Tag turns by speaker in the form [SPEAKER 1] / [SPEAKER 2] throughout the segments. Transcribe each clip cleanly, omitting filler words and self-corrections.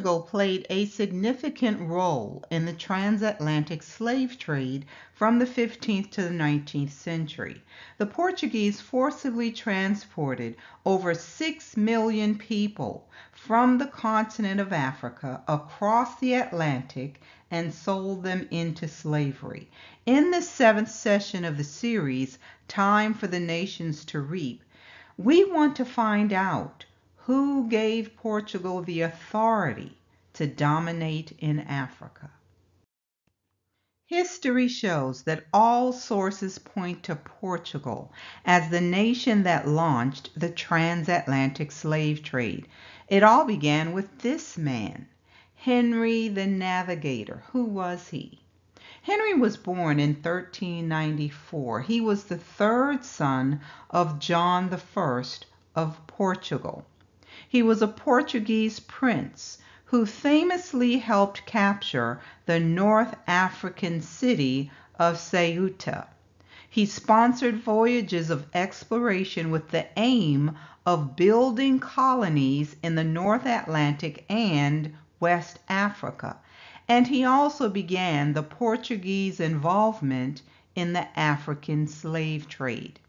[SPEAKER 1] Portugal played a significant role in the transatlantic slave trade from the 15th to the 19th century. The Portuguese forcibly transported over 6 million people from the continent of Africa across the Atlantic and sold them into slavery. In the 7th session of the series, Time for the Nations to Reap, we want to find out who gave Portugal the authority to dominate in Africa. History shows that all sources point to Portugal as the nation that launched the transatlantic slave trade. It all began with this man, Henry the Navigator. Who was he? Henry was born in 1394. He was the third son of John I of Portugal. He was a Portuguese prince who famously helped capture the North African city of Ceuta. He sponsored voyages of exploration with the aim of building colonies in the North Atlantic and West Africa, and he also began the Portuguese involvement in the African slave trade.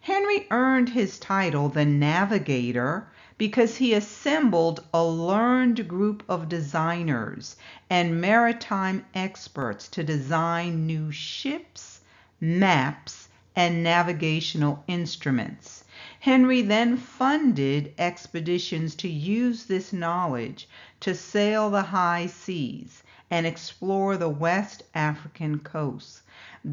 [SPEAKER 1] Henry earned his title the Navigator because he assembled a learned group of designers and maritime experts to design new ships, maps, and navigational instruments. Henry then funded expeditions to use this knowledge to sail the high seas and explore the West African coast.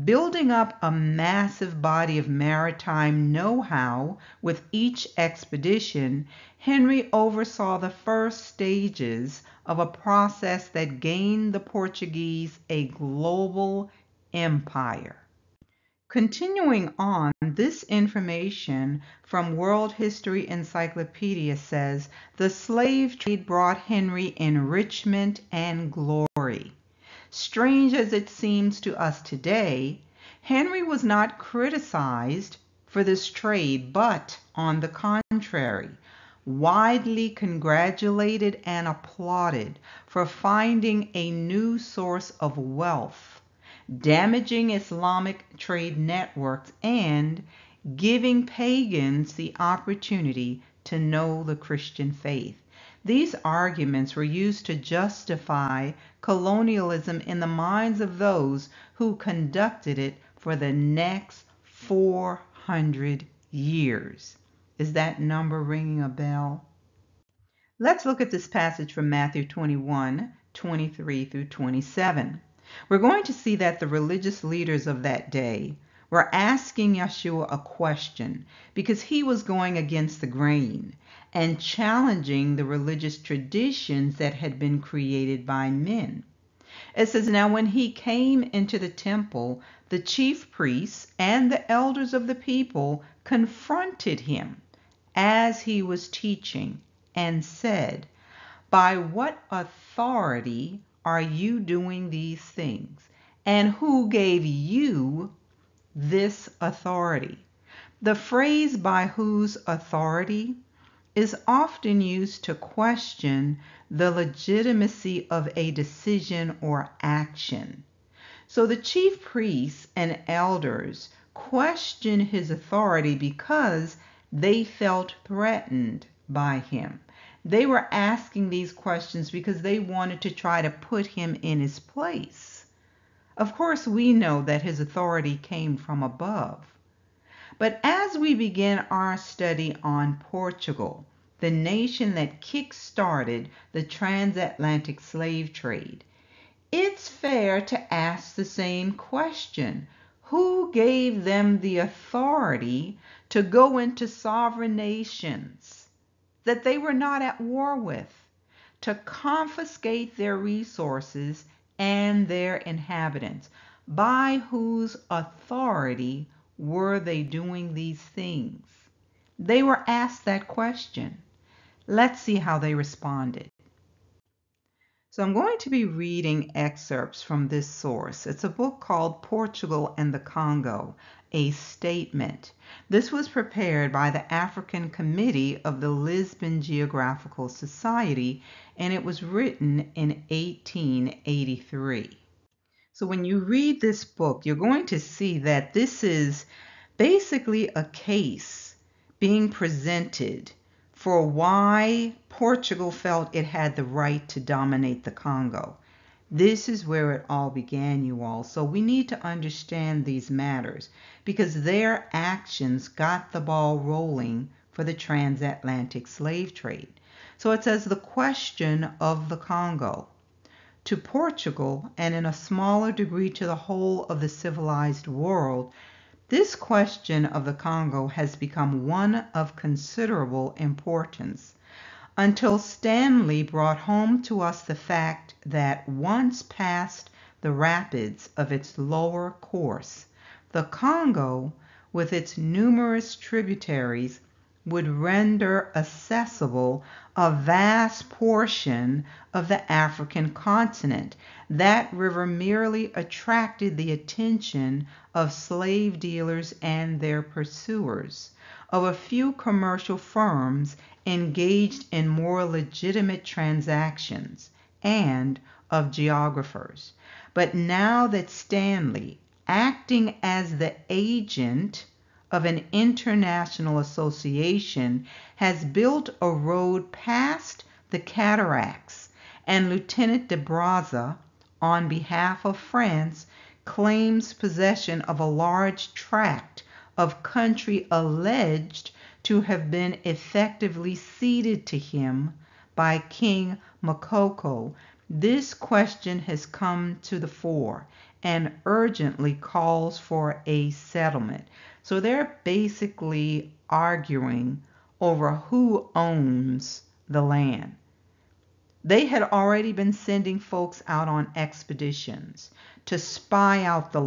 [SPEAKER 1] Building up a massive body of maritime know-how with each expedition, Henry oversaw the first stages of a process that gained the Portuguese a global empire. Continuing on, this information from World History Encyclopedia says the slave trade brought Henry enrichment and glory. Strange as it seems to us today, Henry was not criticized for this trade, but on the contrary, widely congratulated and applauded for finding a new source of wealth, damaging Islamic trade networks, and giving pagans the opportunity to know the Christian faith. These arguments were used to justify colonialism in the minds of those who conducted it for the next 400 years. Is that number ringing a bell? Let's look at this passage from Matthew 21:23 through 27. We're going to see that the religious leaders of that day were asking Yeshua a question because he was going against the grain and challenging the religious traditions that had been created by men. It says, "Now when he came into the temple, the chief priests and the elders of the people confronted him as he was teaching and said, 'By what authority are you doing these things? And who gave you this authority?'" The phrase "by whose authority" is often used to question the legitimacy of a decision or action. So the chief priests and elders questioned his authority because they felt threatened by him. They were asking these questions because they wanted to try to put him in his place. Of course, we know that his authority came from above. But as we begin our study on Portugal, the nation that kick-started the transatlantic slave trade, it's fair to ask the same question. Who gave them the authority to go into sovereign nations that they were not at war with, to confiscate their resources and their inhabitants? By whose authority were they doing these things? They were asked that question. Let's see how they responded. So I'm going to be reading excerpts from this source. It's a book called Portugal and the Congo, a Statement. This was prepared by the African Committee of the Lisbon Geographical Society, and it was written in 1883. So when you read this book, you're going to see that this is basically a case being presented for why Portugal felt it had the right to dominate the Congo. This is where it all began, you all. So we need to understand these matters because their actions got the ball rolling for the transatlantic slave trade. So it says the question of the Congo. To Portugal, and in a smaller degree to the whole of the civilized world, this question of the Congo has become one of considerable importance, until Stanley brought home to us the fact that once past the rapids of its lower course, the Congo, with its numerous tributaries, would render accessible a vast portion of the African continent. That river merely attracted the attention of slave dealers and their pursuers, of a few commercial firms engaged in more legitimate transactions, and of geographers. But now that Stanley, acting as the agent of an international association, has built a road past the cataracts, and Lieutenant de Brazza, on behalf of France, claims possession of a large tract of country alleged to have been effectively ceded to him by King Makoko, this question has come to the fore and urgently calls for a settlement. So they're basically arguing over who owns the land. They had already been sending folks out on expeditions to spy out the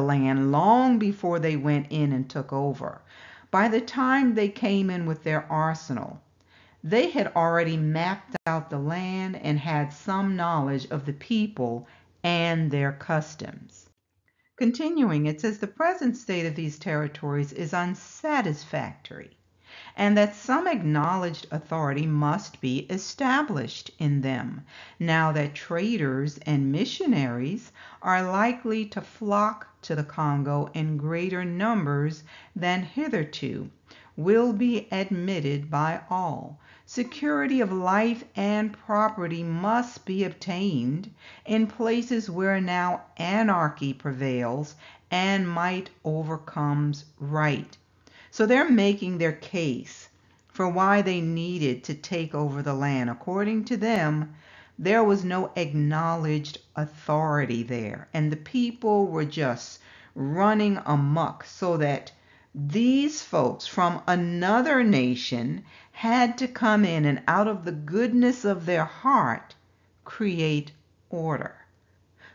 [SPEAKER 1] land long before they went in and took over. By the time they came in with their arsenal, they had already mapped out the land and had some knowledge of the people and their customs. Continuing, it says the present state of these territories is unsatisfactory, and that some acknowledged authority must be established in them, now that traders and missionaries are likely to flock to the Congo in greater numbers than hitherto will be admitted by all. Security of life and property must be obtained in places where now anarchy prevails and might overcomes right. So they're making their case for why they needed to take over the land. According to them, there was no acknowledged authority there, and the people were just running amok, so that these folks from another nation had to come in and out of the goodness of their heart create order.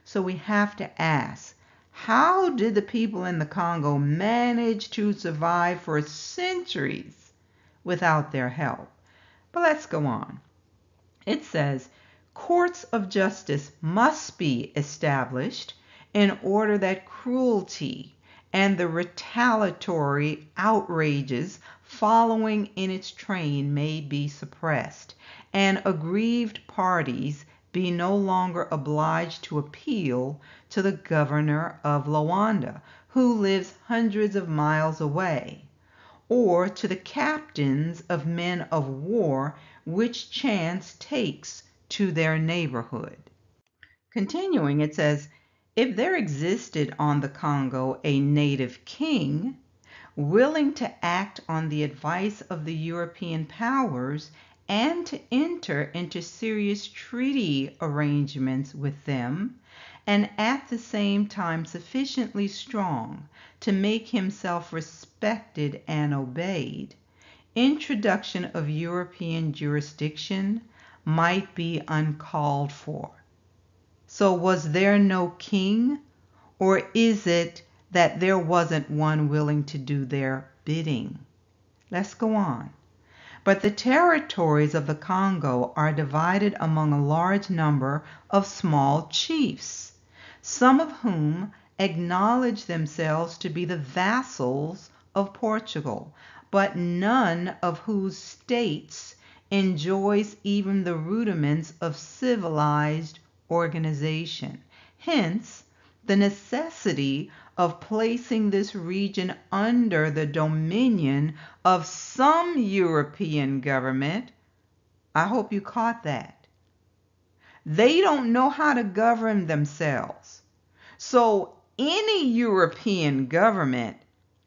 [SPEAKER 1] So we have to ask, how did the people in the Congo manage to survive for centuries without their help? But let's go on. It says, courts of justice must be established in order that cruelty and the retaliatory outrages following in its train may be suppressed, and aggrieved parties be no longer obliged to appeal to the governor of Luanda, who lives hundreds of miles away, or to the captains of men of war which chance takes to their neighborhood. Continuing, it says, if there existed on the Congo a native king, willing to act on the advice of the European powers and to enter into serious treaty arrangements with them, and at the same time sufficiently strong to make himself respected and obeyed, introduction of European jurisdiction might be uncalled for. So was there no king, or is it that there wasn't one willing to do their bidding? Let's go on. But the territories of the Congo are divided among a large number of small chiefs, some of whom acknowledge themselves to be the vassals of Portugal, but none of whose states enjoys even the rudiments of civilized organization. Hence, the necessity of placing this region under the dominion of some European government. I hope you caught that. They don't know how to govern themselves. So any European government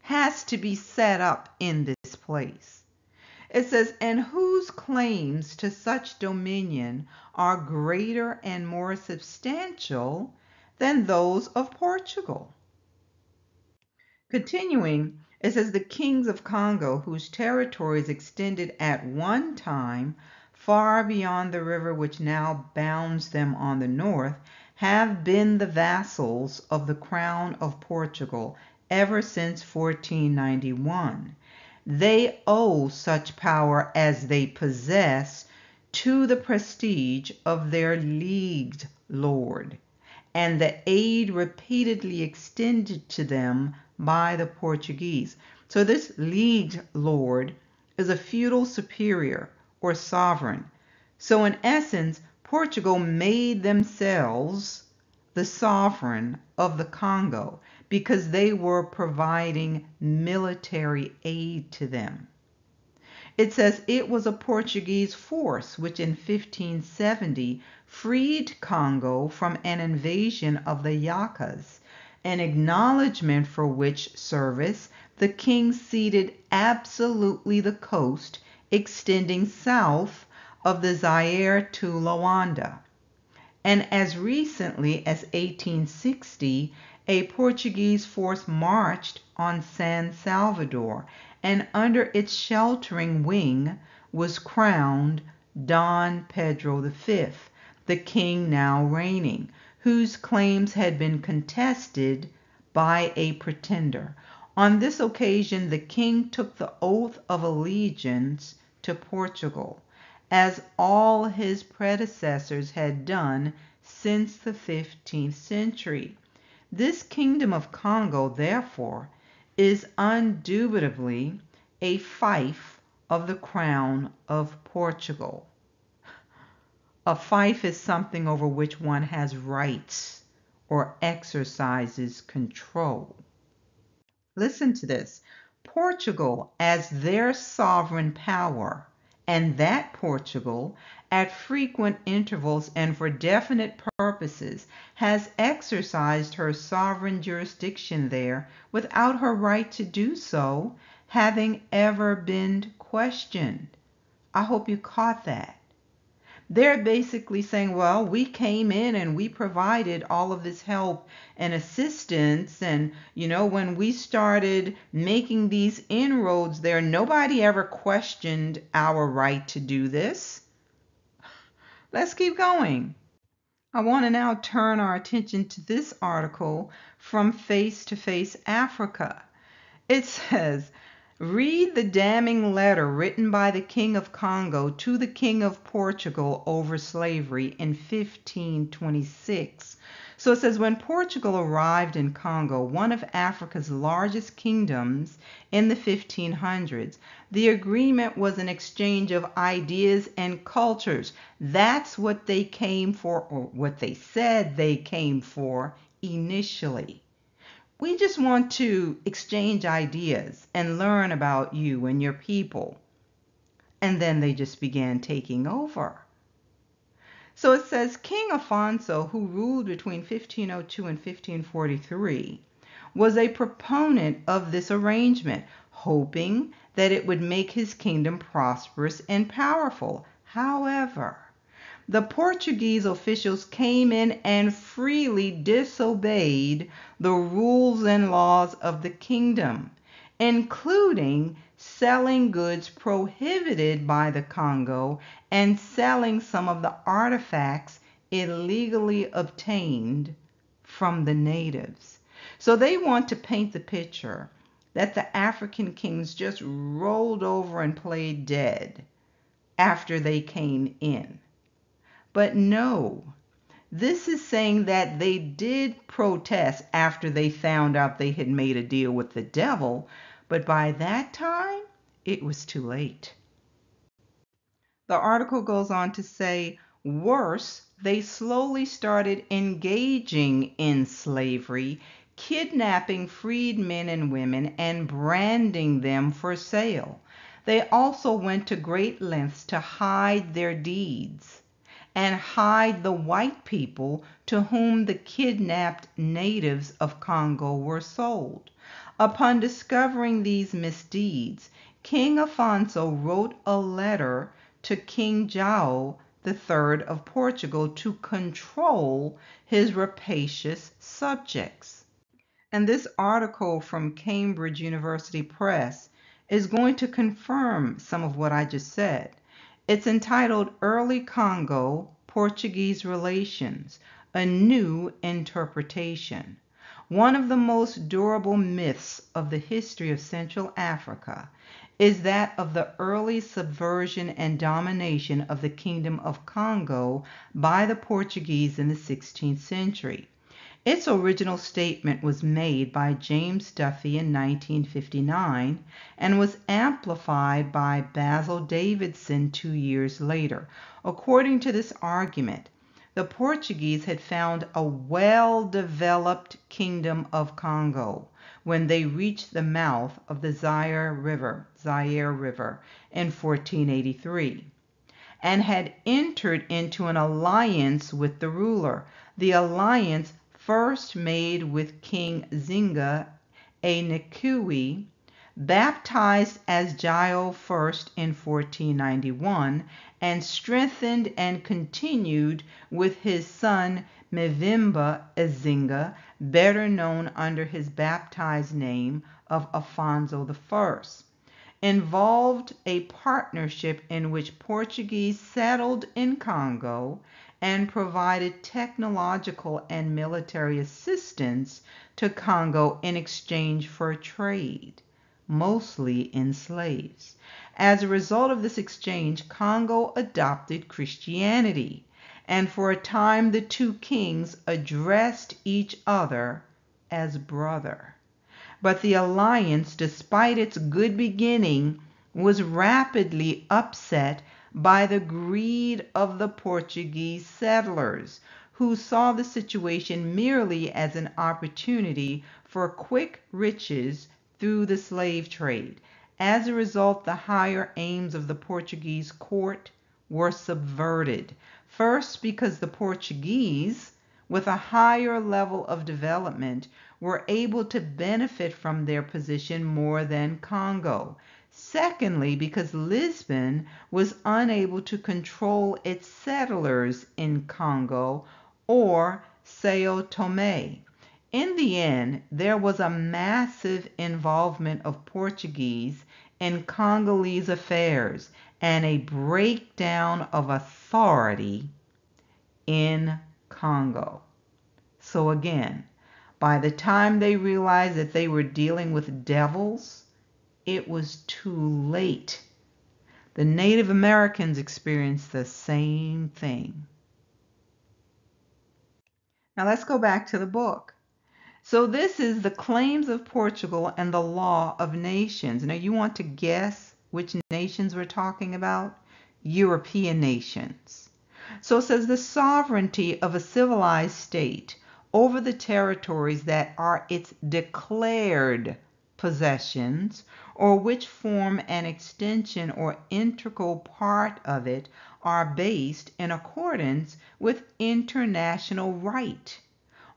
[SPEAKER 1] has to be set up in this place. It says, and whose claims to such dominion are greater and more substantial than those of Portugal. Continuing, it says the kings of Congo, whose territories extended at one time far beyond the river which now bounds them on the north, have been the vassals of the crown of Portugal ever since 1491. They owe such power as they possess to the prestige of their leagued lord, and the aid repeatedly extended to them by the Portuguese. So this leagued lord is a feudal superior or sovereign. So in essence, Portugal made themselves the sovereign of the Congo because they were providing military aid to them. It says it was a Portuguese force which in 1570 freed Congo from an invasion of the Yakas, an acknowledgement for which service the king ceded absolutely the coast extending south of the Zaire to Luanda. And as recently as 1860, a Portuguese force marched on San Salvador, and under its sheltering wing was crowned Don Pedro V, the king now reigning, whose claims had been contested by a pretender. On this occasion, the king took the oath of allegiance to Portugal, as all his predecessors had done since the 15th century. This kingdom of Congo, therefore, is undoubtedly a fief of the crown of Portugal. A fief is something over which one has rights or exercises control. Listen to this. Portugal as their sovereign power, and that Portugal, at frequent intervals and for definite purposes, has exercised her sovereign jurisdiction there without her right to do so having ever been questioned. I hope you caught that. They're basically saying, well, we came in and we provided all of this help and assistance. And, when we started making these inroads there, nobody ever questioned our right to do this. Let's keep going. I want to now turn our attention to this article from Face to Face Africa. It says, read the damning letter written by the King of Congo to the King of Portugal over slavery in 1526. So it says, when Portugal arrived in Congo, one of Africa's largest kingdoms in the 1500s, the agreement was an exchange of ideas and cultures. That's what they came for, or what they said they came for initially. We just want to exchange ideas and learn about you and your people. And then they just began taking over. So it says King Afonso, who ruled between 1502 and 1543, was a proponent of this arrangement, hoping that it would make his kingdom prosperous and powerful. However, the Portuguese officials came in and freely disobeyed the rules and laws of the kingdom, including selling goods prohibited by the Congo and selling some of the artifacts illegally obtained from the natives. So they want to paint the picture that the African kings just rolled over and played dead after they came in. But no, this is saying that they did protest after they found out they had made a deal with the devil, but by that time, it was too late. The article goes on to say, worse, they slowly started engaging in slavery, kidnapping freed men and women, and branding them for sale. They also went to great lengths to hide their deeds and hide the white people to whom the kidnapped natives of Congo were sold. Upon discovering these misdeeds, King Afonso wrote a letter to King João III of Portugal to control his rapacious subjects. And this article from Cambridge University Press is going to confirm some of what I just said. It's entitled Early Congo, Portuguese Relations, A New Interpretation. One of the most durable myths of the history of Central Africa is that of the early subversion and domination of the Kingdom of Congo by the Portuguese in the 16th century. Its original statement was made by James Duffy in 1959 and was amplified by Basil Davidson 2 years later. According to this argument, the Portuguese had found a well-developed Kingdom of Congo when they reached the mouth of the Zaire River in 1483, and had entered into an alliance with the ruler. The alliance first made with King Zinga a Nikui, baptized as João I in 1491, and strengthened and continued with his son Mvimba Ezinga, better known under his baptized name of Afonso I, involved a partnership in which Portuguese settled in Congo and provided technological and military assistance to Congo in exchange for trade, mostly in slaves. As a result of this exchange, Congo adopted Christianity, and for a time the two kings addressed each other as brother. But the alliance, despite its good beginning, was rapidly upset by the greed of the Portuguese settlers, who saw the situation merely as an opportunity for quick riches through the slave trade. As a result, the higher aims of the Portuguese court were subverted. First, because the Portuguese, with a higher level of development, were able to benefit from their position more than Congo. Secondly, because Lisbon was unable to control its settlers in Congo or Sao Tome. In the end, there was a massive involvement of Portuguese in Congolese affairs and a breakdown of authority in Congo. So again, by the time they realized that they were dealing with devils, it was too late. The Native Americans experienced the same thing. Now let's go back to the book. So this is the claims of Portugal and the law of nations. Now you want to guess which nations we're talking about? European nations. So it says the sovereignty of a civilized state over the territories that are its declared possessions, or which form an extension or integral part of it, are based in accordance with international right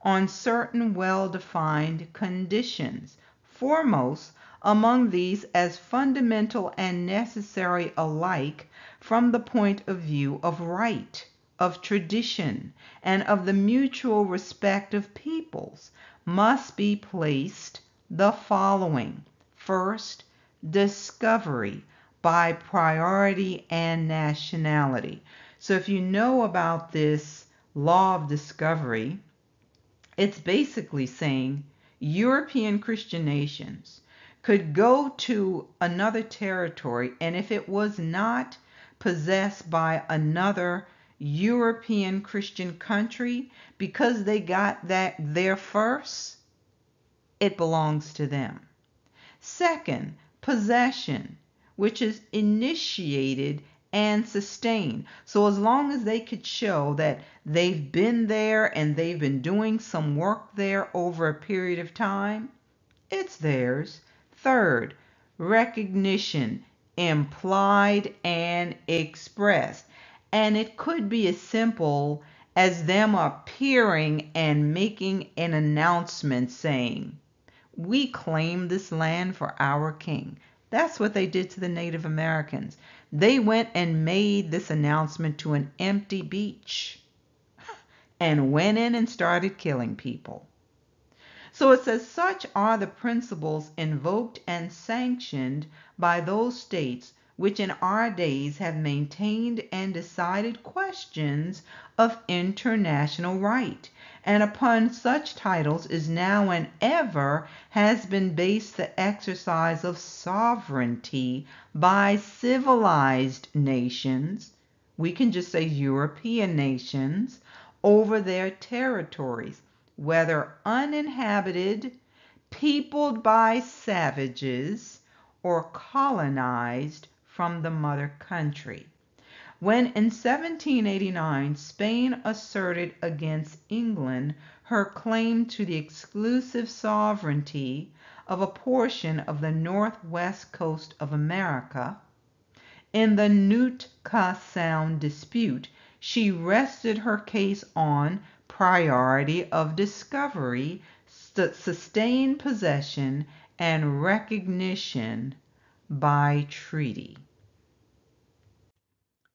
[SPEAKER 1] on certain well-defined conditions. Foremost among these, as fundamental and necessary alike from the point of view of right, of tradition, and of the mutual respect of peoples, must be placed the following. First, discovery by priority and nationality. So if you know about this law of discovery, it's basically saying European Christian nations, could go to another territory, and if it was not possessed by another European Christian country, because they got that there first, it belongs to them. Second, possession, which is initiated and sustained. So as long as they could show that they've been there and they've been doing some work there over a period of time, it's theirs. Third, recognition, implied and expressed. And it could be as simple as them appearing and making an announcement saying, "We claim this land for our king." That's what they did to the Native Americans. They went and made this announcement to an empty beach and went in and started killing people. So it says, such are the principles invoked and sanctioned by those states which in our days have maintained and decided questions of international right. And upon such titles is now and ever has been based the exercise of sovereignty by civilized nations, we can just say European nations, over their territories, whether uninhabited, peopled by savages, or colonized from the mother country. When in 1789 Spain asserted against England her claim to the exclusive sovereignty of a portion of the northwest coast of America, in the Nootka Sound dispute, she rested her case on priority of discovery, sustained possession, and recognition by treaty.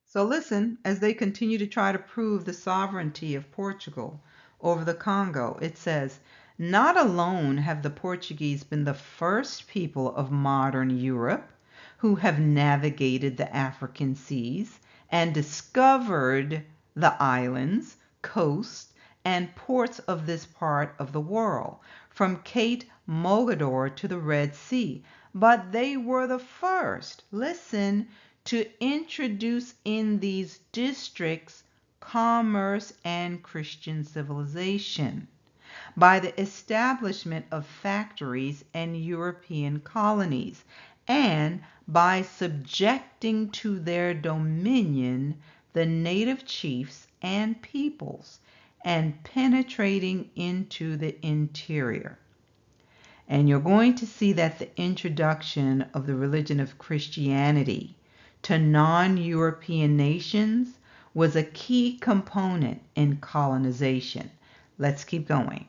[SPEAKER 1] So listen, as they continue to try to prove the sovereignty of Portugal over the Congo, it says, not alone have the Portuguese been the first people of modern Europe who have navigated the African seas and discovered the islands, coasts, and ports of this part of the world, from Cape Mogador to the Red Sea, but they were the first, listen, to introduce in these districts commerce and Christian civilization by the establishment of factories and European colonies, and by subjecting to their dominion the native chiefs and peoples, and penetrating into the interior. And you're going to see that the introduction of the religion of Christianity to non-European nations was a key component in colonization. Let's keep going.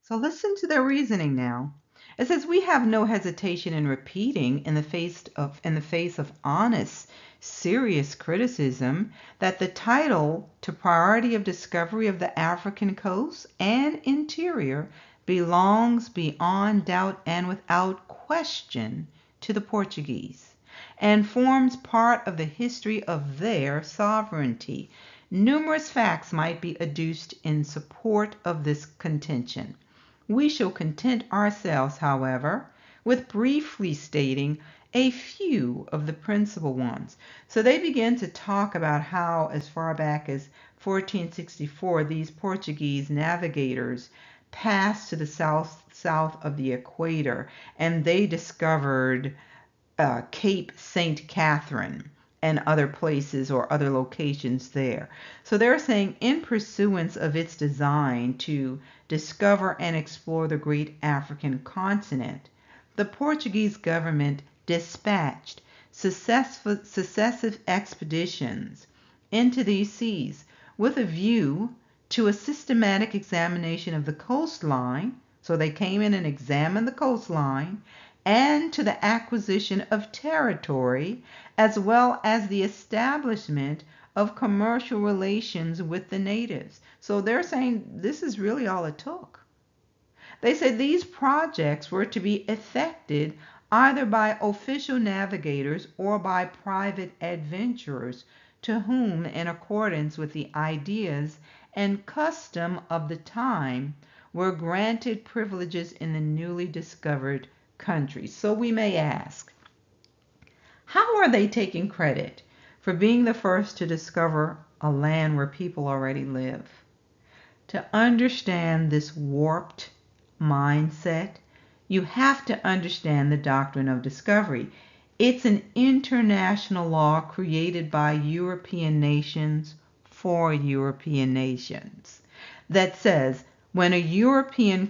[SPEAKER 1] So listen to their reasoning now. It says, we have no hesitation in repeating in the face of honest, serious criticism that the title to priority of discovery of the African coast and interior belongs beyond doubt and without question to the Portuguese, and forms part of the history of their sovereignty. Numerous facts might be adduced in support of this contention. We shall content ourselves, however, with briefly stating a few of the principal ones. So they begin to talk about how, as far back as 1464, these Portuguese navigators passed to the south of the equator, and they discovered Cape St. Catherine and other places or other locations there. So they're saying, in pursuance of its design to discover and explore the great African continent, the Portuguese government dispatched successive expeditions into these seas with a view to a systematic examination of the coastline. So they came in and examined the coastline, and to the acquisition of territory, as well as the establishment of commercial relations with the natives. So they're saying this is really all it took. They said these projects were to be effected either by official navigators or by private adventurers, to whom, in accordance with the ideas and custom of the time, were granted privileges in the newly discovered countries. So we may ask, how are they taking credit for being the first to discover a land where people already live? To understand this warped mindset, you have to understand the doctrine of discovery. It's an international law created by European nations for European nations that says when a European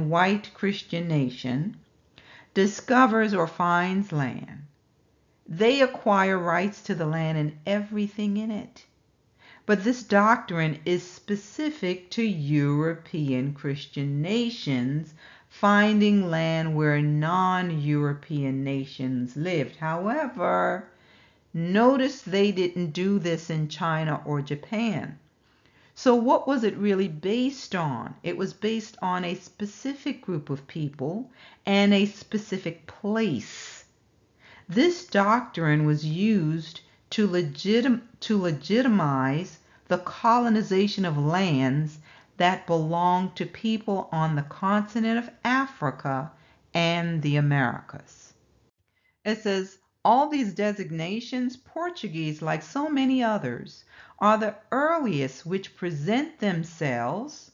[SPEAKER 1] white Christian nation discovers or finds land, they acquire rights to the land and everything in it. But this doctrine is specific to European Christian nations finding land where non-European nations lived. However, notice they didn't do this in China or Japan. So what was it really based on? It was based on a specific group of people and a specific place. This doctrine was used to legitimize the colonization of lands that belonged to people on the continent of Africa and the Americas. It says, all these designations, Portuguese, like so many others, are the earliest which present themselves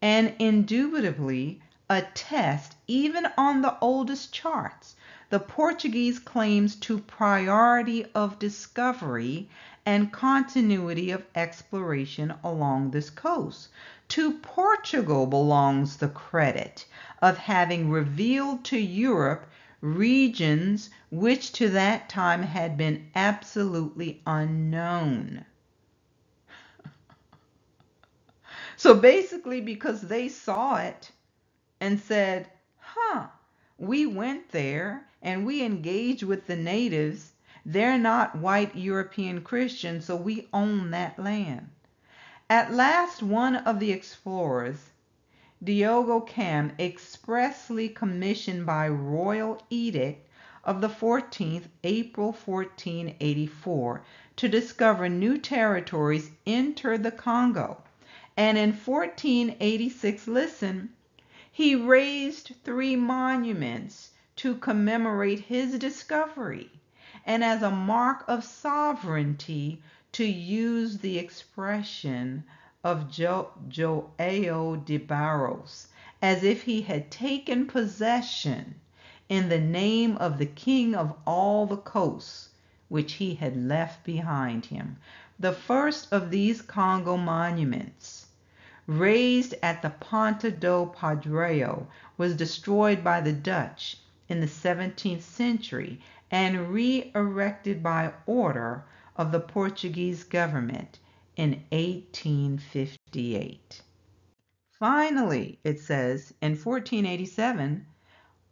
[SPEAKER 1] and indubitably attest, even on the oldest charts, the Portuguese claims to priority of discovery and continuity of exploration along this coast. To Portugal belongs the credit of having revealed to Europe regions which to that time had been absolutely unknown. So basically, because they saw it and said, we went there and we engaged with the natives. They're not white European Christians, so we own that land. At last, one of the explorers, Diogo Cam, expressly commissioned by royal edict of the 14th April 1484 to discover new territories, entered the Congo. And in 1486, listen, he raised 3 monuments to commemorate his discovery, and as a mark of sovereignty, to use the expression of João de Barros, as if he had taken possession in the name of the king of all the coasts which he had left behind him. The first of these Congo monuments, raised at the Ponta do Padrão, was destroyed by the Dutch in the 17th century and re-erected by order of the Portuguese government in 1858. Finally, it says, in 1487,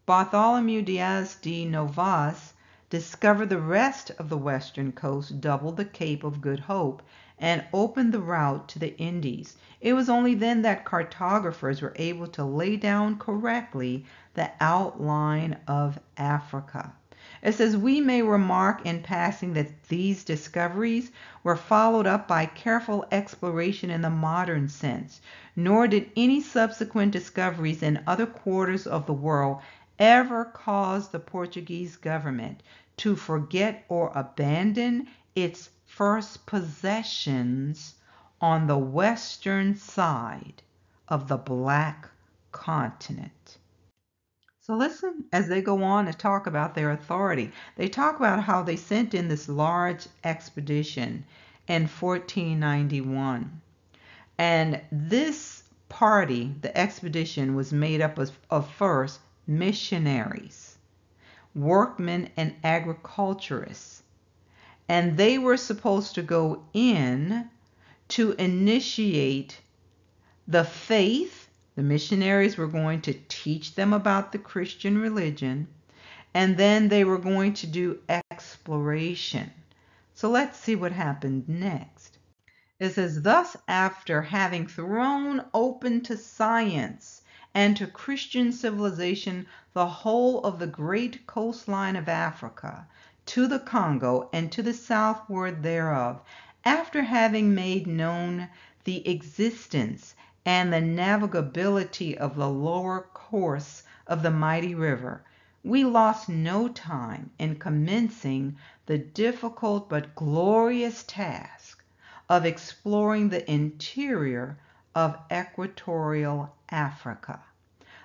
[SPEAKER 1] Bartholomew Dias de Novas discovered the rest of the western coast, doubled the Cape of Good Hope, and opened the route to the Indies. It was only then that cartographers were able to lay down correctly the outline of Africa. It says, we may remark in passing that these discoveries were followed up by careful exploration in the modern sense, nor did any subsequent discoveries in other quarters of the world ever cause the Portuguese government to forget or abandon its first possessions on the western side of the Black Continent. So listen as they go on to talk about their authority. They talk about how they sent in this large expedition in 1491. And this party, the expedition, was made up of first missionaries, workmen, and agriculturists. And they were supposed to go in to initiate the faith. The missionaries were going to teach them about the Christian religion, and then they were going to do exploration. So let's see what happened next. It says, thus, after having thrown open to science and to Christian civilization the whole of the great coastline of Africa, to the Congo, and to the southward thereof, after having made known the existence and the navigability of the lower course of the mighty river, we lost no time in commencing the difficult but glorious task of exploring the interior of equatorial Africa.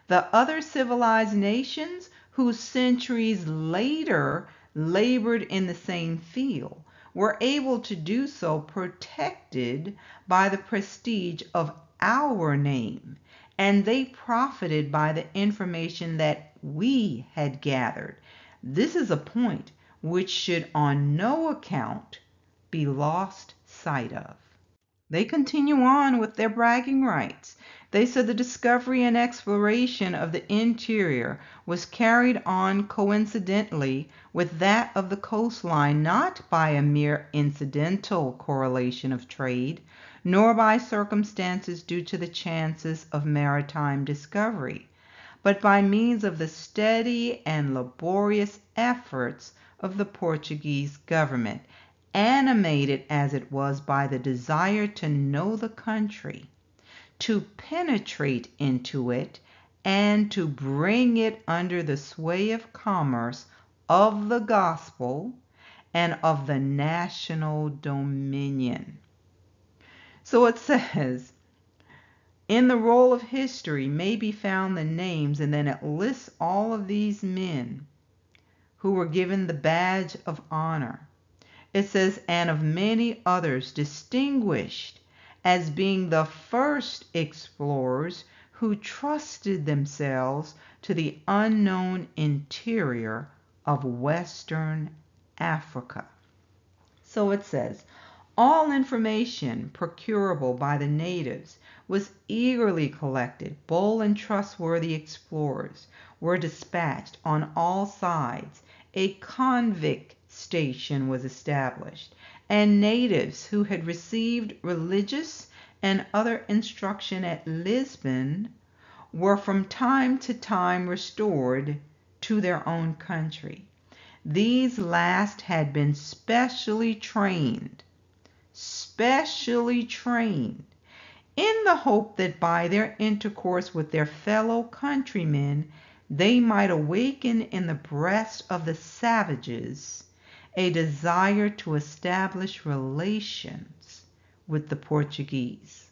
[SPEAKER 1] The other civilized nations who centuries later labored in the same field were able to do so protected by the prestige of our name, and they profited by the information that we had gathered. This is a point which should on no account be lost sight of. They continue on with their bragging rights. They said the discovery and exploration of the interior was carried on coincidentally with that of the coastline, not by a mere incidental correlation of trade, nor by circumstances due to the chances of maritime discovery, but by means of the steady and laborious efforts of the Portuguese government, animated as it was by the desire to know the country, to penetrate into it, and to bring it under the sway of commerce, of the gospel, and of the national dominion. So it says, in the roll of history may be found the names, and then it lists all of these men who were given the badge of honor. It says, and of many others distinguished as being the first explorers who trusted themselves to the unknown interior of Western Africa. So it says, all information procurable by the natives was eagerly collected. Bold and trustworthy explorers were dispatched on all sides. A convict station was established, and natives who had received religious and other instruction at Lisbon were from time to time restored to their own country. These last had been specially trained in the hope that by their intercourse with their fellow countrymen they might awaken in the breast of the savages a desire to establish relations with the Portuguese.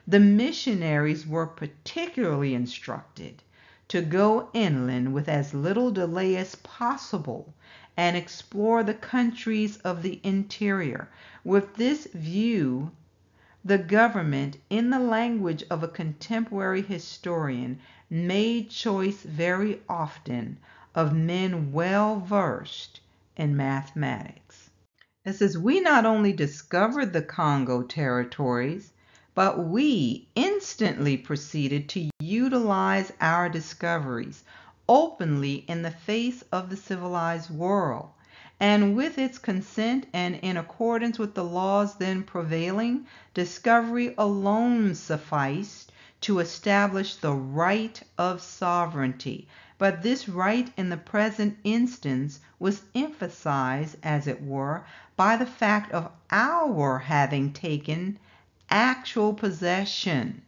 [SPEAKER 1] The missionaries were particularly instructed to go inland with as little delay as possible and explore the countries of the interior. With this view, the government, in the language of a contemporary historian, made choice very often of men well versed in mathematics. It says, we not only discovered the Congo territories, but we instantly proceeded to utilize our discoveries openly in the face of the civilized world. And with its consent and in accordance with the laws then prevailing, discovery alone sufficed to establish the right of sovereignty. But this right in the present instance was emphasized, as it were, by the fact of our having taken actual possession,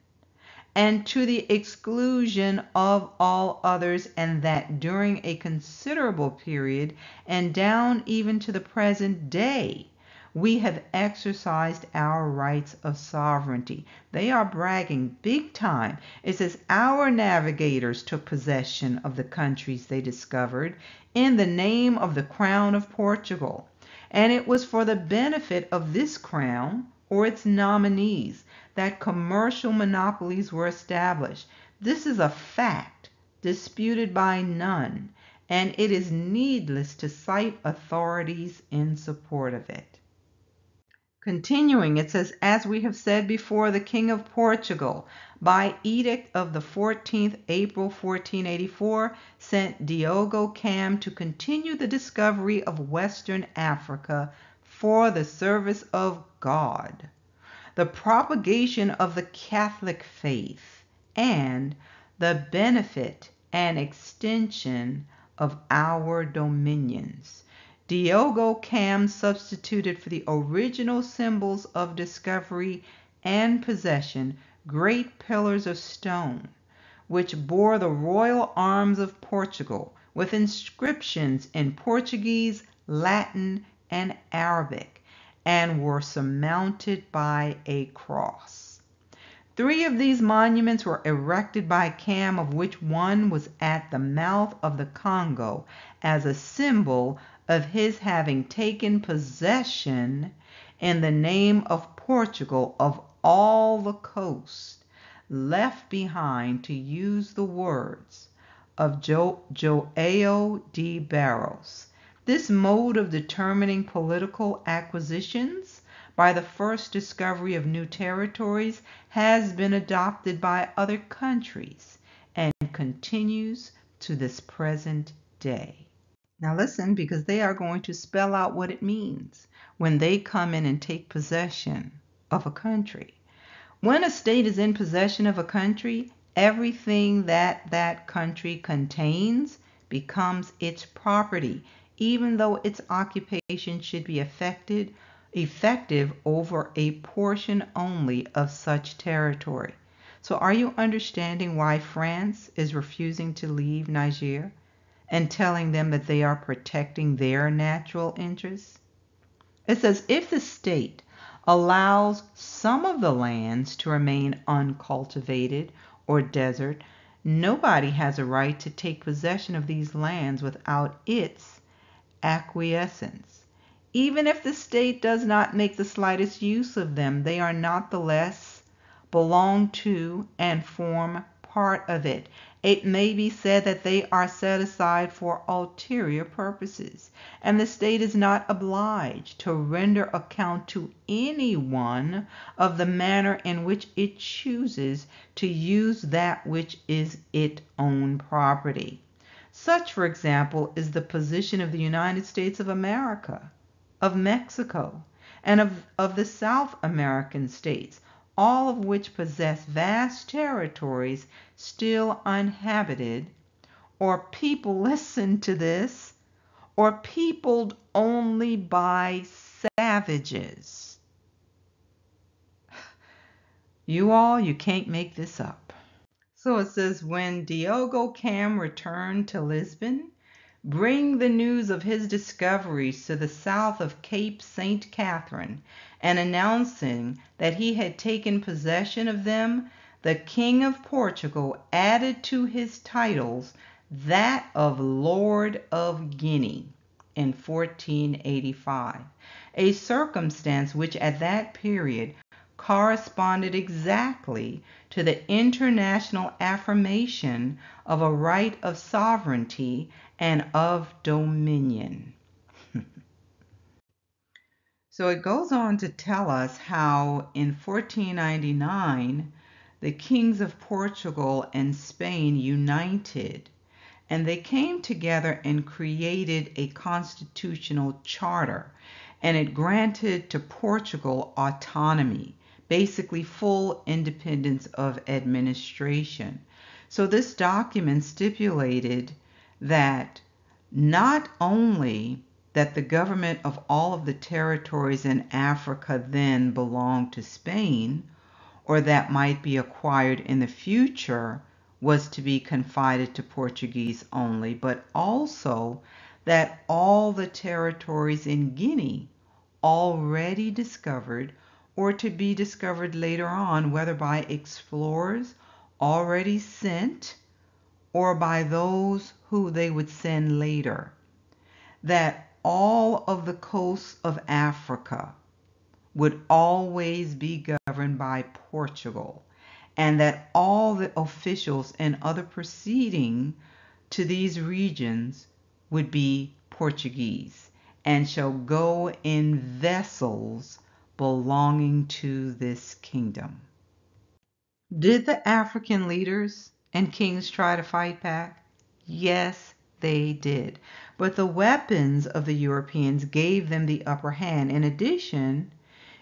[SPEAKER 1] and to the exclusion of all others, and that during a considerable period, and down even to the present day, we have exercised our rights of sovereignty. They are bragging big time. It says our navigators took possession of the countries they discovered in the name of the Crown of Portugal, and it was for the benefit of this crown or its nominees that commercial monopolies were established. This is a fact disputed by none, and it is needless to cite authorities in support of it. Continuing, it says, as we have said before, the King of Portugal, by edict of the 14th April 1484, sent Diogo Cam to continue the discovery of Western Africa for the service of God, the propagation of the Catholic faith, and the benefit and extension of our dominions. Diogo Cam substituted for the original symbols of discovery and possession great pillars of stone, which bore the royal arms of Portugal, with inscriptions in Portuguese, Latin, and Arabic, and were surmounted by a cross. 3 of these monuments were erected by Cam, of which one was at the mouth of the Congo as a symbol of his having taken possession in the name of Portugal of all the coast left behind, to use the words of Joao de Barros. This mode of determining political acquisitions by the first discovery of new territories has been adopted by other countries and continues to this present day. Now listen, because they are going to spell out what it means when they come in and take possession of a country. When a state is in possession of a country, everything that that country contains becomes its property, even though its occupation should be effective over a portion only of such territory. So are you understanding why France is refusing to leave Niger and telling them that they are protecting their natural interests? It says, if the state allows some of the lands to remain uncultivated or desert, nobody has a right to take possession of these lands without its acquiescence. Even if the state does not make the slightest use of them, they are not the less belong to and form part of it. It may be said that they are set aside for ulterior purposes, and the state is not obliged to render account to anyone of the manner in which it chooses to use that which is its own property. Such, for example, is the position of the United States of America, of Mexico, and of the South American states, all of which possess vast territories still uninhabited, or people, listen to this, or peopled only by savages. You can't make this up. So it says, when Diogo Cam returned to Lisbon, bring the news of his discoveries to the south of Cape St. Catherine, and announcing that he had taken possession of them, the King of Portugal added to his titles that of Lord of Guinea in 1485, a circumstance which at that period corresponded exactly to the international affirmation of a right of sovereignty and of dominion. So it goes on to tell us how in 1499 the kings of Portugal and Spain united, and they came together and created a constitutional charter, and it granted to Portugal autonomy, basically full independence of administration. So this document stipulated that not only that the government of all of the territories in Africa then belonged to Spain, or that might be acquired in the future was to be confided to Portuguese only, but also that all the territories in Guinea already discovered or to be discovered later on, whether by explorers already sent or by those who they would send later, that all of the coasts of Africa would always be governed by Portugal, and that all the officials and other proceeding to these regions would be Portuguese, and shall go in vessels belonging to this kingdom. Did the African leaders and kings try to fight back? Yes, they did. But the weapons of the Europeans gave them the upper hand. In addition,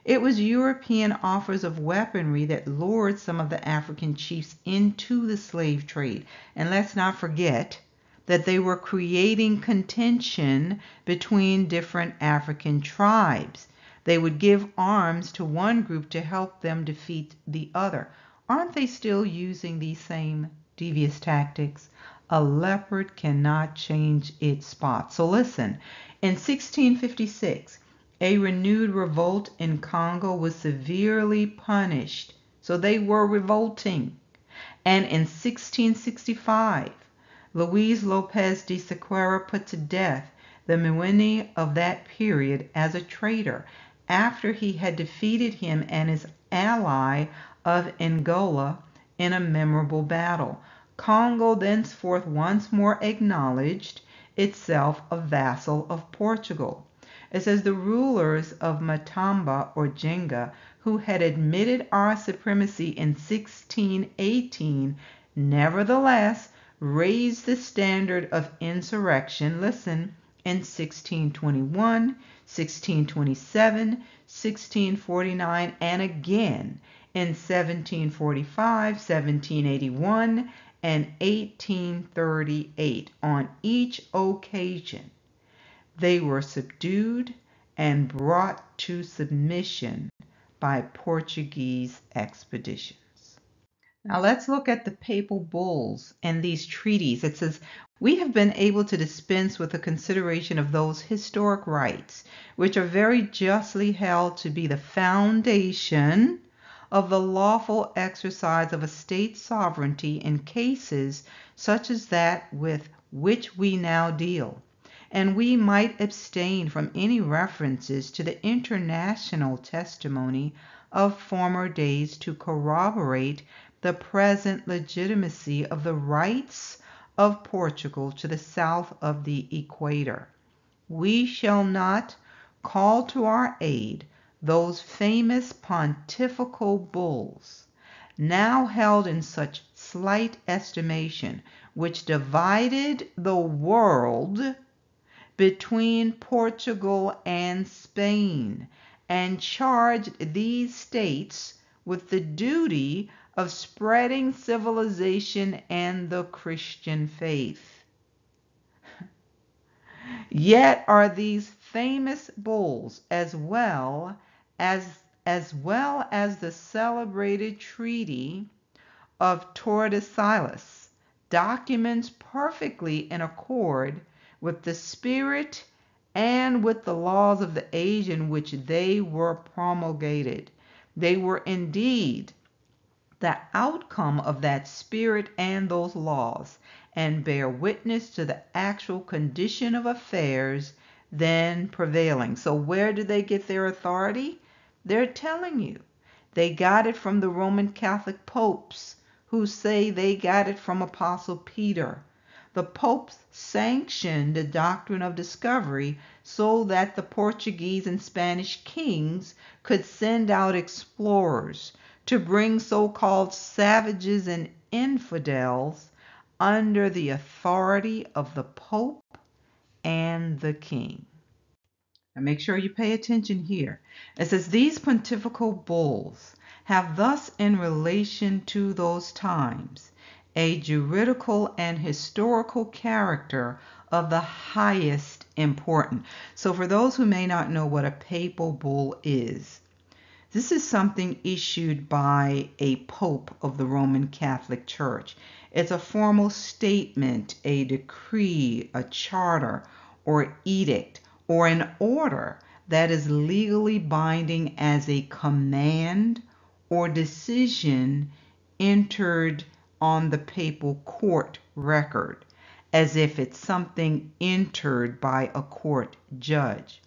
[SPEAKER 1] it was European offers of weaponry that lured some of the African chiefs into the slave trade. And let's not forget that they were creating contention between different African tribes. They would give arms to one group to help them defeat the other. Aren't they still using these same devious tactics? A leopard cannot change its spots. So listen, in 1656, a renewed revolt in Congo was severely punished. So they were revolting. And in 1665, Luis Lopez de Sequeira put to death the Mwini of that period as a traitor after he had defeated him and his ally of Angola in a memorable battle. Congo thenceforth once more acknowledged itself a vassal of Portugal. It says the rulers of Matamba or Jenga, who had admitted our supremacy in 1618, nevertheless raised the standard of insurrection, listen, in 1621, 1627, 1649, and again in 1745, 1781, and 1838. On each occasion, they were subdued and brought to submission by Portuguese expeditions. Now let's look at the papal bulls and these treaties. It says, we have been able to dispense with the consideration of those historic rights, which are very justly held to be the foundation of the lawful exercise of a state's sovereignty in cases such as that with which we now deal. And we might abstain from any references to the international testimony of former days to corroborate the present legitimacy of the rights of Portugal to the south of the equator. We shall not call to our aid those famous pontifical bulls, now held in such slight estimation, which divided the world between Portugal and Spain, and charged these states with the duty of spreading civilization and the Christian faith. Yet are these famous bulls, as well as the celebrated Treaty of Tordesillas, documents perfectly in accord with the spirit and with the laws of the age in which they were promulgated. They were indeed the outcome of that spirit and those laws, and bear witness to the actual condition of affairs then prevailing. So where do they get their authority? They're telling you. They got it from the Roman Catholic popes, who say they got it from Apostle Peter. The popes sanctioned the doctrine of discovery so that the Portuguese and Spanish kings could send out explorers to bring so-called savages and infidels under the authority of the Pope and the King. Now make sure you pay attention here. It says, these pontifical bulls have thus in relation to those times a juridical and historical character of the highest importance. So for those who may not know what a papal bull is, this is something issued by a pope of the Roman Catholic Church. It's a formal statement, a decree, a charter, or edict, or an order that is legally binding as a command or decision entered on the papal court record, as if it's something entered by a court judge.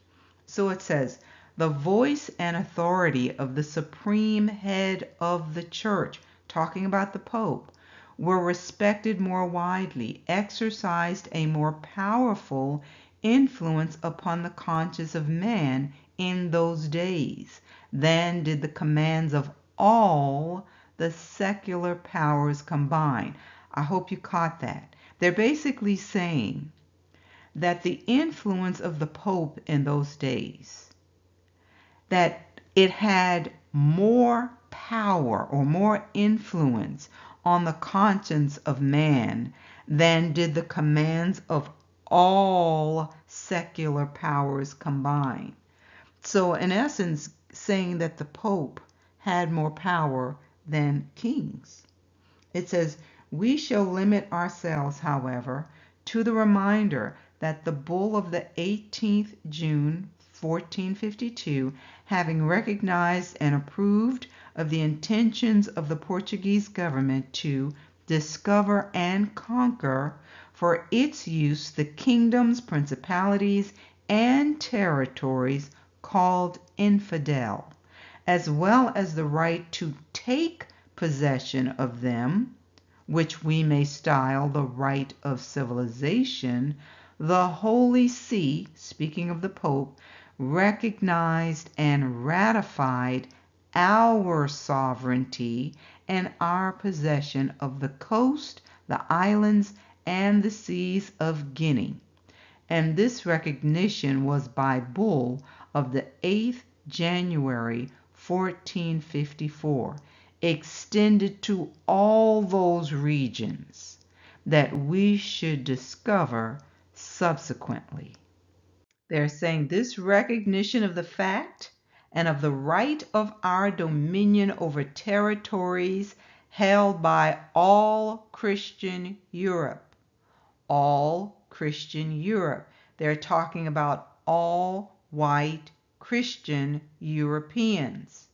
[SPEAKER 1] So it says, the voice and authority of the supreme head of the church, talking about the Pope, were respected more widely, exercised a more powerful influence upon the conscience of man in those days than did the commands of all the secular powers combined. I hope you caught that. They're basically saying that the influence of the Pope in those days, that it had more power or more influence on the conscience of man than did the commands of all secular powers combined. So in essence, saying that the Pope had more power than kings. It says, we shall limit ourselves, however, to the reminder that the bull of the 18th June 1452, having recognized and approved of the intentions of the Portuguese government to discover and conquer for its use the kingdoms, principalities, and territories called infidel, as well as the right to take possession of them, which we may style the right of civilization, the Holy See, speaking of the Pope, recognized and ratified our sovereignty and our possession of the coast, the islands, and the seas of Guinea. And this recognition was by bull of the 8th January 1454, extended to all those regions that we should discover subsequently. They're saying this recognition of the fact and of the right of our dominion over territories held by all Christian Europe. All Christian Europe. They're talking about all white Christian Europeans.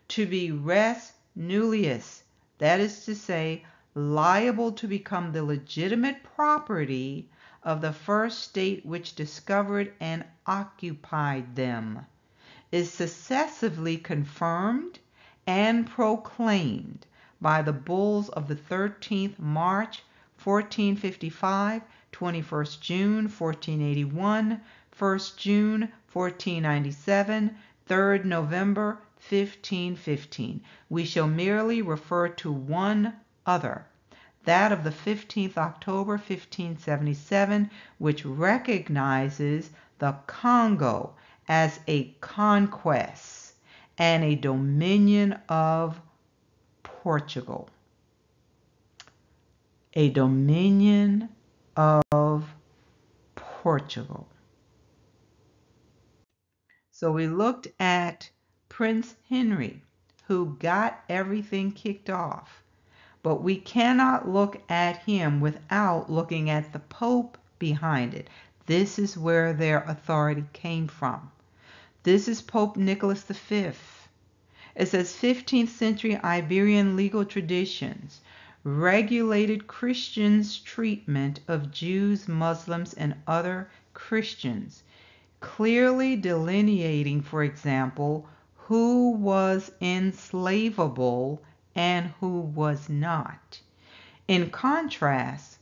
[SPEAKER 1] To be res nullius, that is to say, liable to become the legitimate property of the first state which discovered and occupied them, is successively confirmed and proclaimed by the bulls of the 13th March 1455, 21st June 1481, 1st June 1497, 3rd November 1515. We shall merely refer to one other, that of the 15th October 1577, which recognizes the Congo as a conquest and a dominion of Portugal. A dominion of Portugal. So we looked at Prince Henry, who got everything kicked off. But we cannot look at him without looking at the Pope behind it. This is where their authority came from. This is Pope Nicholas V. It says 15th century Iberian legal traditions regulated Christians' treatment of Jews, Muslims, and other Christians, clearly delineating, for example, who was enslavable and who was not. In contrast,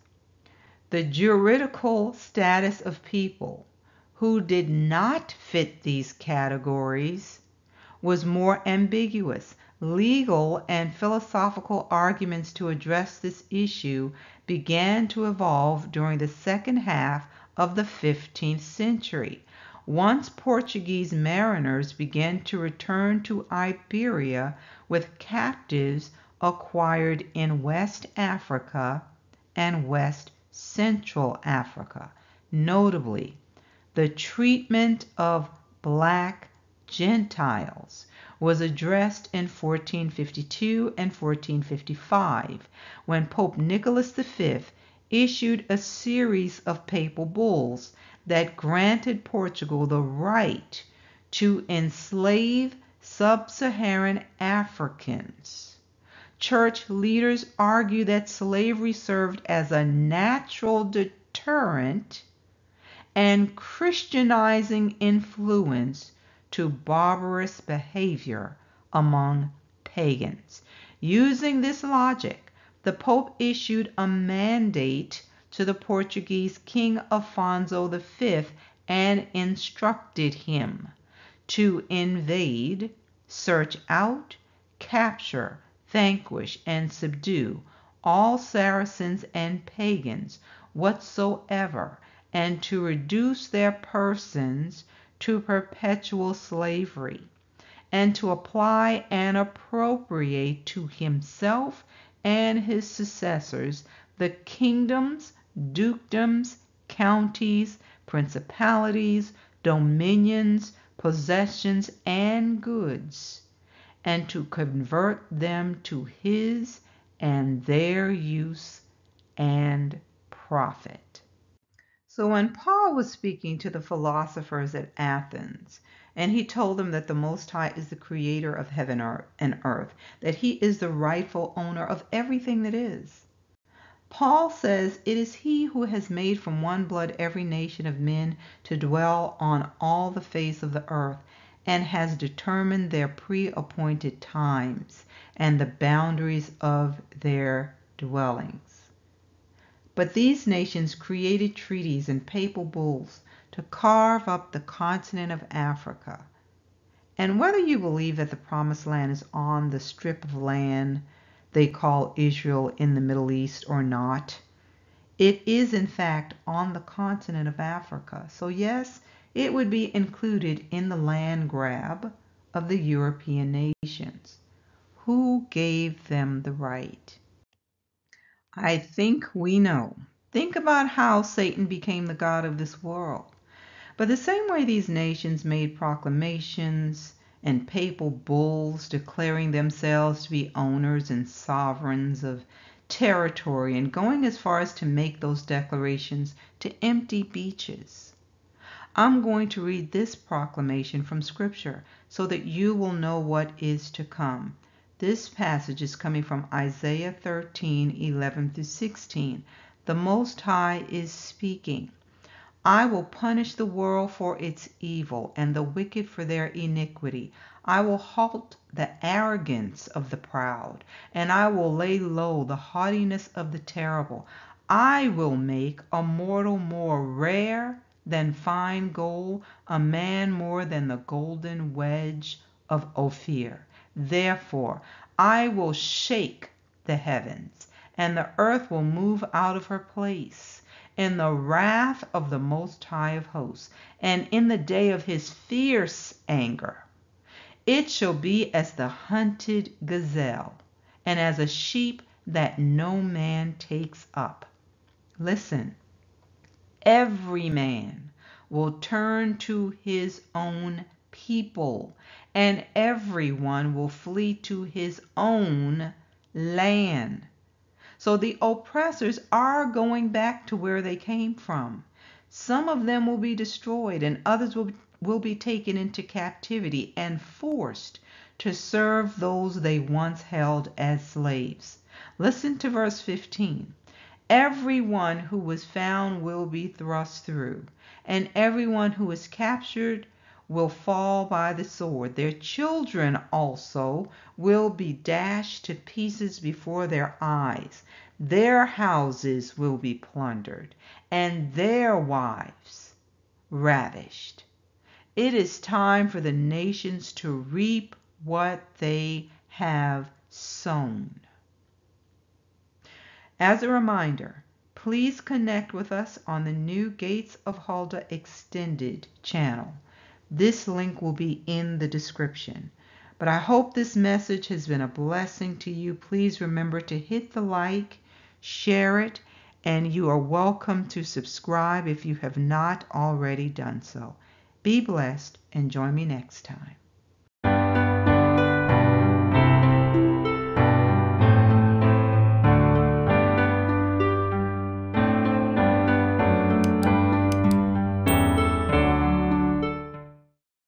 [SPEAKER 1] the juridical status of people who did not fit these categories was more ambiguous. Legal and philosophical arguments to address this issue began to evolve during the second half of the 15th century. Once Portuguese mariners began to return to Iberia with captives acquired in West Africa and West Central Africa. Notably, the treatment of black Gentiles was addressed in 1452 and 1455 when Pope Nicholas V issued a series of papal bulls that granted Portugal the right to enslave sub-Saharan Africans. Church leaders argue that slavery served as a natural deterrent and Christianizing influence to barbarous behavior among pagans. Using this logic, the Pope issued a mandate to the Portuguese King Afonso V and instructed him to invade, search out, capture, vanquish, and subdue all Saracens and pagans whatsoever, and to reduce their persons to perpetual slavery, and to apply and appropriate to himself and his successors the kingdoms, dukedoms, counties, principalities, dominions, possessions, and goods, and to convert them to his and their use and profit. So when Paul was speaking to the philosophers at Athens, and he told them that the Most High is the creator of heaven and earth, that he is the rightful owner of everything that is, Paul says it is he who has made from one blood every nation of men to dwell on all the face of the earth, and has determined their pre-appointed times and the boundaries of their dwellings. But these nations created treaties and papal bulls to carve up the continent of Africa. And whether you believe that the Promised Land is on the strip of land they call Israel in the Middle East or not, it is in fact on the continent of Africa. So yes, it would be included in the land grab of the European nations. Who gave them the right? I think we know. Think about how Satan became the god of this world. But the same way these nations made proclamations and papal bulls declaring themselves to be owners and sovereigns of territory, and going as far as to make those declarations to empty beaches. I'm going to read this proclamation from Scripture so that you will know what is to come. This passage is coming from Isaiah 13:11-16. The Most High is speaking. I will punish the world for its evil and the wicked for their iniquity. I will halt the arrogance of the proud, and I will lay low the haughtiness of the terrible. I will make a mortal more rare than fine gold, a man more than the golden wedge of Ophir. Therefore, I will shake the heavens, and the earth will move out of her place in the wrath of the Most High of hosts, and in the day of his fierce anger. It shall be as the hunted gazelle, and as a sheep that no man takes up. Listen, every man will turn to his own people, and everyone will flee to his own land. So the oppressors are going back to where they came from. Some of them will be destroyed, and others will be taken into captivity and forced to serve those they once held as slaves. Listen to verse 15. Everyone who was found will be thrust through, and everyone who is captured will fall by the sword. Their children also will be dashed to pieces before their eyes. Their houses will be plundered, and their wives ravished. It is time for the nations to reap what they have sown. As a reminder, please connect with us on the new Gates of Huldah Extended channel. This link will be in the description. But I hope this message has been a blessing to you. Please remember to hit the like, share it, and you are welcome to subscribe if you have not already done so. Be blessed and join me next time.